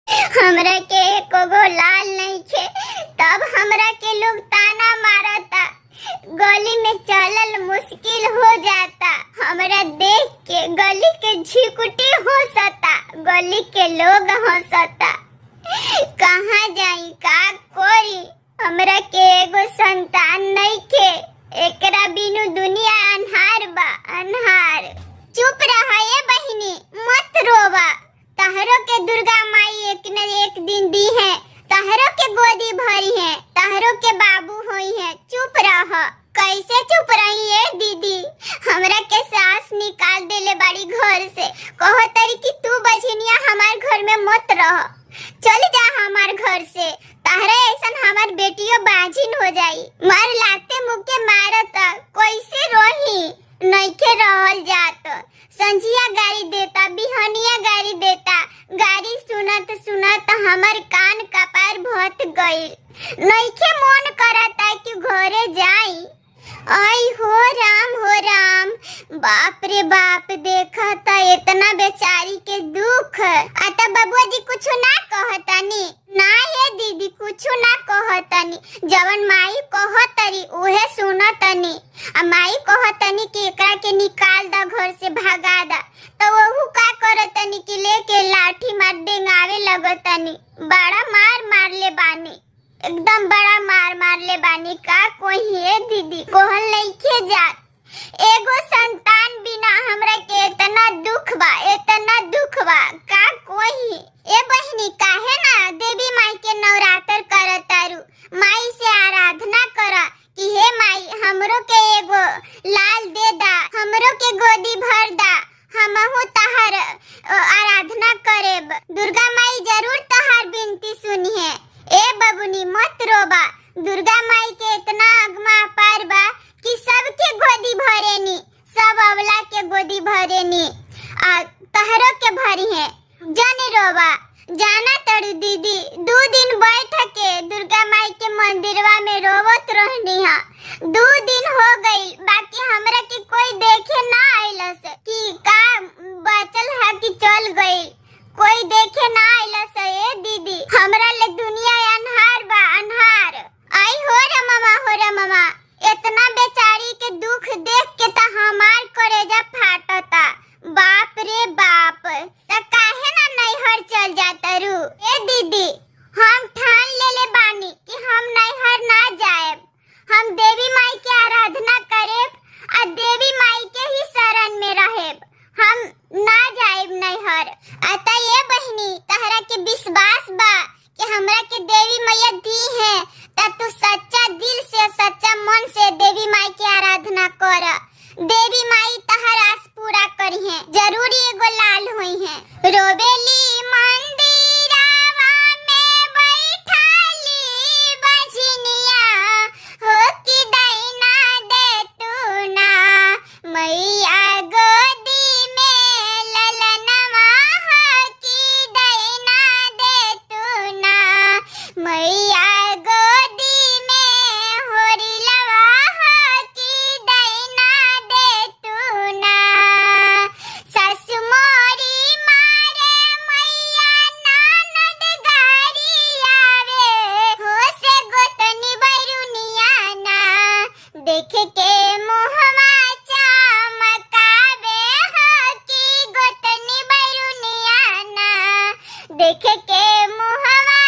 हमरा के एकोगो लाल नहीं खे, तब हमरा के लोग ताना मारता, गली में चलल मुश्किल हो जाता। हमरा देख के गली के झिकुटी हंसता, गली के लोग हंसता। कहाँ जाई का कोरी, हमरा के एगो संतान नहीं खे, एकरा बिनु दुनिया अन्हार बा अन्हार। चुप रहा ये बहिनी, मत रोवा। तहरो के दुर्गा माई एक न एक दिन दी है, तहरो के गोदी भरी है, तहरो के बाबू होई है। चुप रह। कैसे चुप रही है दीदी, हमरा के सास निकाल देले बाड़ी घर से, कहो तरी कि तू बझनिया हमार घर में मत रह, चल जा हमार घर से। तहरे ऐसन हमार बेटियों बाझिन हो जाई, मार लाते मुके मारता, कैसे रोही नइखे रहल जात। संझिया गाड़ी देता, बिहनिया गाड़ी देता, गाड़ी सुनत सुनत हमर कान कपार भट गइल, नइखे मन करता कि घरे जाई। आई हो राम, बाप रे बाप, देखा था इतना बेचारी के दुख। आता बबुआ जी कुछ ना कहतानी, ना ये दीदी कुछ ना कहतानी, जवन माई कहतरी उहे सुनतनी। आ माई कहतनी कि एकरा के निकाल दा घर से, भगा दा, तो वहू का करतनी कि लेके लाठी मार डेंगावे लगतनी। बड़ा मार ले बानी, एकदम बड़ा मार ले बानी। का कोई है दीदी कोहल नइखे जात, एगो संतान बिना हमरा के इतना दुख बा, इतना दुख बा। का कोई ए बहिनी काहे ना देवी माई के नवरात्र करतारू, माई से आराधना करा कि हे माई हमरो के एगो लाल दे दा, हमरो के गोदी भर दा, हमहु तहार आराधना करेब। दुर्गा माई जरूर तहार विनती सुनी है। ए बबुनी मत रोबा, दुर्गा माई के इतना अगमा पार बा कि सबके गोदी भरेनी, सब अवला के गोदी भरेनी, आ तहरो के भरी है। जाने रोबा, जाना तड़ू दीदी, 2 दिन बैठ के दुर्गा माई के मंदिरवा में रोवत रहनी हा, 2 दिन हो गई, बाकी हमरा के कोई देखे ना आइलस कि का बचल है कि चल गई, कोई देखे ना आइलस। ए दीदी हमरा ले दुनिया अन्हार बा अन्हार। आई हो रे मामा, इतना बेचारी के दुख देख के त हमार कलेजा फाटता। बाप रे बाप, त काहे ना नैहर चल जाता रू। ए दीदी हम ठान लेले बानी कि हम नैहर ना जाएब, हम देवी माई के आराधना करेब आ देवी माई के ही शरण में रहेब, हम ना जाएब नैहर। अतः ये बहिनी तहरा के विश्वास बा कि हमरा के देवी मैया दी है, त तू सच्चा दिल से सच्चा मन से देवी माई की आराधना कर, देवी माई तहर आस पूरा करी है, जरूरी एगो लाल हुई है। रोबेली मंदिरवा में बैठाली बझनिया, हो कि दैना दे तू ना, मैया गोदी में ललनवा, हो कि दैना दे तू ना, मैया गोदी में होरिलवा, हो कि दैना दे तू ना। ससु मोरी मारे मैया ननद गारी आवे, हो से गोतनी बैरुनिया ना, देख के मुहवा चमकावे, हो कि गोतनी बैरुनिया ना, देख के मुहवा